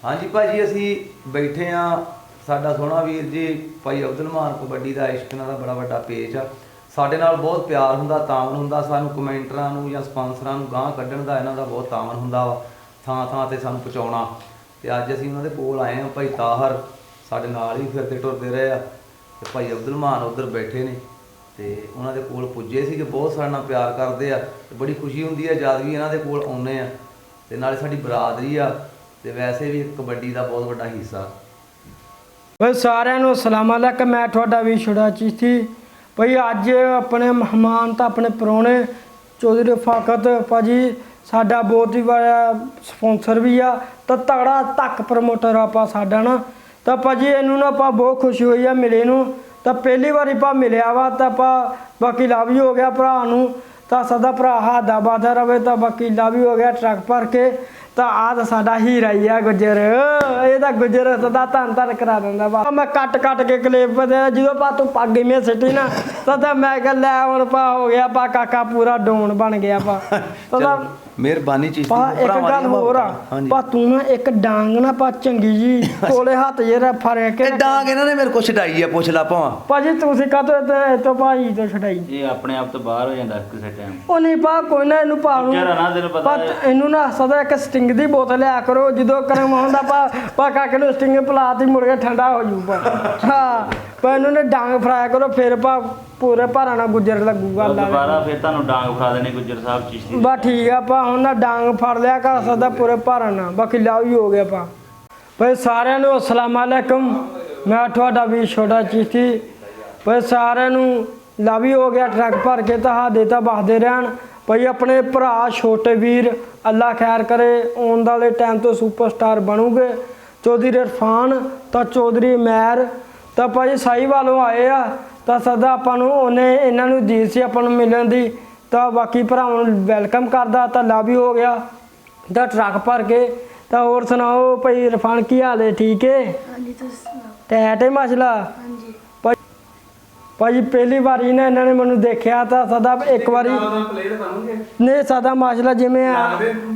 हाँ जी भाजी असी बैठे हाँ साडा सोहना वीर जी भाई अब्दुल मान कबड्डी का इश्क इन्हां दा बड़ा वड्डा पेज आ। साडे नाल बहुत प्यार हुंदा तावन हुंदा सानूं कमेंटरां नूं जां स्पॉन्सरां नूं गांह कड्ढण दा इन्हां दा बहुत तावन हुंदा वा थां थां ते सानूं पहुंचाउणा। ते अज्ज असीं उन्हां दे कोल आए हां भाई ताहर साडे नाल ही फिरदे टुरदे रहे आ ते भाई अब्दुल मान उधर बैठे ने ते उन्हां दे कोल पुज्जे सी कि बहुत साडे नाल प्यार करदे आ ते बड़ी खुशी हुंदी है जद भी इन्हां दे कोल आउंदे आ ते नाले साडी बरादरी आ ते वैसे भी कबड्डी का बहुत बड़ा हिस्सा। भाई सारिਆਂ ਨੂੰ अस्सलाम वालेकुम। मैं ਤੁਹਾਡਾ ਵੀ ਛੋਟਾ ਚੀਸੀ भाई ਅੱਜ ਆਪਣੇ ਮਹਿਮਾਨ ਤਾਂ ਆਪਣੇ ਪ੍ਰਾਹੁਣੇ ਚੌਧਰੀ ਰਫਾਕਤ ਭਾਜੀ ਸਾਡਾ ਬਹੁਤ ਹੀ ਬੜਾ ਸਪਾਂਸਰ ਵੀ ਆ ਤਾਂ ਤਗੜਾ ਤੱਕ ਪ੍ਰਮੋਟਰ ਆਪਾਂ ਸਾਡਾ ਨਾ ਤਾਂ ਭਾਜੀ ਇਹਨੂੰ ਨਾ ਆਪਾਂ ਬਹੁਤ ਖੁਸ਼ੀ ਹੋਈ ਆ ਮਿਲੇ ਨੂੰ ਤਾਂ ਪਹਿਲੀ ਵਾਰੀ ਆਪਾਂ ਮਿਲਿਆ ਵਾ ਤਾਂ ਆਪਾਂ ਬਾਕੀ ਲਵ ਹੀ ਹੋ ਗਿਆ ਭਰਾ ਨੂੰ ਤਾਂ ਸਦਾ ਭਰਾ ਹਾਦਾ ਬਾਦਾ ਰਵੇ ਤਾਂ ਬਾਕੀ ਲਵ ਹੀ ਹੋ ਗਿਆ ਟਰੱਕ ਭਰ ਕੇ ਤਾਂ ਆਹ ਤਾਂ ਸਾਡਾ ਹੀਰਾ ਹੀ ਆ ਗੁੱਜਰ ਇਹਦਾ ਗੁੱਜਰ ਸਦਾ ਧੰਨ ਧੰਨ ਕਰਾ ਦਿੰਦਾ ਵਾ। ਮੈਂ ਕੱਟ ਕੇ ਕਲਿੱਪ ਦੇ ਜਦੋਂ ਪਾ ਤੂੰ ਪੱਗ ਮੇ ਸਿੱਟੀ ਨਾ ਤਾਂ ਮੈਂ ਕਿਹਾ ਲੈ ਹੁਣ ਪਾ ਹੋ ਗਿਆ ਪਾ ਕਾਕਾ ਪੂਰਾ ਡੋਨ ਬਣ ਗਿਆ ਪਾ ਤਾਂ ਮਿਹਰਬਾਨੀ ਚੀਜ਼ ਪਾ ਇੱਕ ਗੱਲ ਹੋਰ ਆ ਪਾ ਤੂੰ ਨਾ ਇੱਕ ਡਾਂਗ ਨਾ ਪਾ ਚੰਗੀ ਜੀ ਕੋਲੇ ਹੱਥ ਜਿਹੜਾ ਫੜ ਕੇ ਡਾਂਗ ਇਹਨਾਂ ਨੇ ਮੇਰੇ ਕੋਲ ਛਡਾਈ ਆ ਪੁੱਛ ਲਾ ਭਾਵਾਂ ਭਾਜੀ ਤੁਸੀਂ ਕਾਹਤੋਂ ਇੱਥੋਂ ਭਾਜੀ ਤੋਂ ਛਡਾਈ ਇਹ ਆਪਣੇ ਆਪ ਤੋਂ ਬਾਹਰ ਹੋ ਜਾਂਦਾ ਕਿਸੇ ਟਾਈਮ ਉਹ ਨਹੀਂ ਪਾ ਕੋਈ ਨਾ ਇਹਨੂੰ ਪਾ ਨੂੰ ਇਹਨੂੰ ਨਾ ਸਦਾ ਇੱਕ ਸਟਿੰਗ ਦੀ ਬੋਤਲ ਲਿਆ ਕਰੋ ਜਦੋਂ ਕਰਮ ਹੁੰਦਾ ਪਾ ਕਾਕੇ ਨੂੰ ਸਟਿੰਗ ਪਲਾਤੀ ਮੁੜ ਕੇ ਠੰਡਾ ਹੋ ਜੂਗਾ। ਹਾਂ ਪਰ ਇਹਨੂੰ ਨੇ ਡਾਂਗ ਫਰਾਇਆ ਕਰੋ ਫਿਰ ਪਾ ਪੂਰੇ ਭਾਰਾ ਨਾਲ ਗੁੱਜਰ ਲੱਗੂਗਾ ਦੁਬਾਰਾ ਫਿਰ ਤੁਹਾਨੂੰ ਡਾਂਗ ਫੜਾ ਦੇਣੀ ਗੁੱਜਰ ਸਾਹਿਬ ਚੀਸ਼ਤੀ ਬਸ ਠੀਕ ਆ ਪਾ ਹੁਣ ਨਾ ਡਾਂਗ ਫੜ ਲਿਆ ਕਰ ਸਕਦਾ ਪੂਰੇ ਭਾਰਾ ਨਾਲ ਬਾਕੀ ਲਾਉ ਹੀ ਹੋ ਗਿਆ ਪਾ ਭਾਈ ਸਾਰਿਆਂ ਨੂੰ अस्सलाम वालेकुम। ਮੈਂ ਤੁਹਾਡਾ ਵੀ ਛੋਟਾ ਚੀਸ਼ਤੀ ਭਾਈ ਸਾਰਿਆਂ ਨੂੰ ਲਵ ਹੀ ਹੋ ਗਿਆ ਟਰੱਕ ਭਰ ਕੇ ਤਾਂ ਹਾਦੇ ਤਾਂ ਵਸਦੇ ਰਹਿਣ ਭਾਈ ਆਪਣੇ ਭਰਾ ਛੋਟੇ ਵੀਰ ਅੱਲਾ ਖੈਰ ਕਰੇ ਆਉਣ ਵਾਲੇ ਟਾਈਮ ਤੋਂ ਸੁਪਰਸਟਾਰ ਬਣੂਗੇ। ਚੌਧਰੀ ਇਰਫਾਨ ਤਾਂ ਚੌਧਰੀ ਮੈਰ ਤਾਂ ਭਾਈ ਸਾਹੀਵਾਲੋਂ ਆਏ ਆ ਤਾਂ ਸਦਾ ਆਪਾਂ ਨੂੰ ਉਹਨੇ ਇਹਨਾਂ ਨੂੰ ਦੀ ਸੀ ਆਪਾਂ ਨੂੰ ਮਿਲਣ ਦੀ ਤਾਂ ਬਾਕੀ ਭਰਾਵਾਂ ਨੂੰ ਵੈਲਕਮ ਕਰਦਾ ਤਾਂ ਲਵ ਹੀ ਹੋ ਗਿਆ ਤਾਂ ਟਰੱਕ ਭਰ ਕੇ ਤਾਂ ਹੋਰ ਸੁਣਾਓ ਭਾਈ ਇਰਫਾਨ ਕੀ ਹਾਲ ਹੈ ਠੀਕ ਹੈ? ਹਾਂਜੀ ਤੁਸੀਂ ਸੁਣਾਓ। ਟੈਟ ਹੈ ਮਸਲਾ ਹਾਂਜੀ ਭਾਜੀ ਪਹਿਲੀ ਵਾਰੀ ਨਾ ਇਹਨਾਂ ਨੇ ਮੈਨੂੰ ਦੇਖਿਆ ਤਾਂ ਸਦਾ ਇੱਕ ਵਾਰੀ ਨਹੀਂ ਸਦਾ ਮਾਸ਼ਲਾ ਜਿਵੇਂ ਆ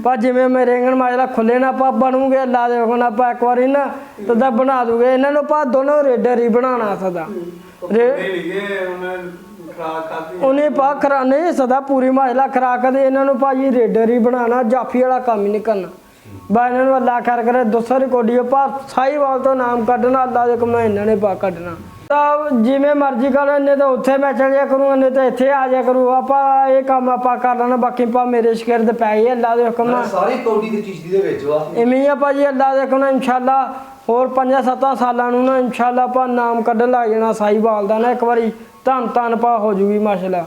ਪਰ ਜਿਵੇਂ ਮੇਰੇ ਰੇਂਗਣ ਮਾਸ਼ਲਾ ਖੁੱਲੇ ਨਾ ਆਪਾਂ ਬਣੂਗੇ ਅੱਲਾ ਦੇ ਹੁਕਮ ਆਪਾਂ ਇੱਕ ਵਾਰੀ ਨਾ ਤਦਾ ਬਣਾ ਦੂਗੇ ਇਹਨਾਂ ਨੂੰ ਆਪਾਂ ਦੋਨੋਂ ਰੇਡਰ ਹੀ ਬਣਾਉਣਾ ਸਦਾ ਉਹਨੇ ਪਾ ਖਰਾ ਨਹੀਂ ਸਦਾ ਪੂਰੀ ਮਾਸ਼ਲਾ ਖਰਾਕ ਦੇ ਇਹਨਾਂ ਨੂੰ ਭਾਜੀ ਰੇਡਰ ਹੀ ਬਣਾਉਣਾ ਜਾਫੀ ਵਾਲਾ ਕੰਮ ਹੀ ਨਹੀਂ ਕਰਨਾ ਬਾ ਇਹਨਾਂ ਨੂੰ ਅੱਲਾ ਖੈਰ ਕਰੇ ਦੂਸਰਾ ਰਿਕਾਰਡੀ ਪਰ ਸਾਹੀਵਾਲ ਤੋਂ ਨਾਮ ਕੱਢਣਾ ਅੱਲਾ ਦੇ ਹੁਕਮ ਨਾਲ ਇਹਨਾਂ ਨੇ ਪਾ ਕੱਢਣਾ ਤਾਂ ਜਿਵੇਂ ਮਰਜ਼ੀ ਕਰ ਇਹਨੇ ਤਾਂ ਉੱਥੇ ਮੈਂ ਚੱਲ ਜਾ ਕਰੂੰ ਇਹਨੇ ਤਾਂ ਇੱਥੇ ਆ ਜਾ ਕਰੂ ਆਪਾਂ ਇਹ ਕੰਮ ਆਪਾਂ ਕਰ ਲੈਣਾ ਬਾਕੀ ਪਾ ਮੇਰੇ ਸ਼ਿਕਰ ਤੇ ਪੈ ਗਈ ਅੱਲਾ ਦੇ ਹੁਕਮ ਨਾਲ ਸਾਰੀ ਕੌਡੀ ਦੀ ਚੀਜ਼ ਦੇ ਵਿੱਚ ਵਾ ਇਵੇਂ ਆ ਭਾਜੀ ਅੱਲਾ ਦੇ ਹੁਕਮ ਨਾਲ ਇਨਸ਼ਾਅੱਲਾ ਹੋਰ 5-7 ਸਾਲਾਂ ਨੂੰ ਨਾ ਇਨਸ਼ਾਅੱਲਾ ਆਪਾਂ ਨਾਮ ਕੱਢਣ ਲੱਗ ਜਾਣਾ ਸਾਹੀਵਾਲ ਦਾ ਨਾ ਇੱਕ ਵਾਰੀ ਧੰਨ ਧੰਨ ਪਾ ਹੋ ਜੂਗੀ ਮਾਸ਼ਾਅੱਲਾ।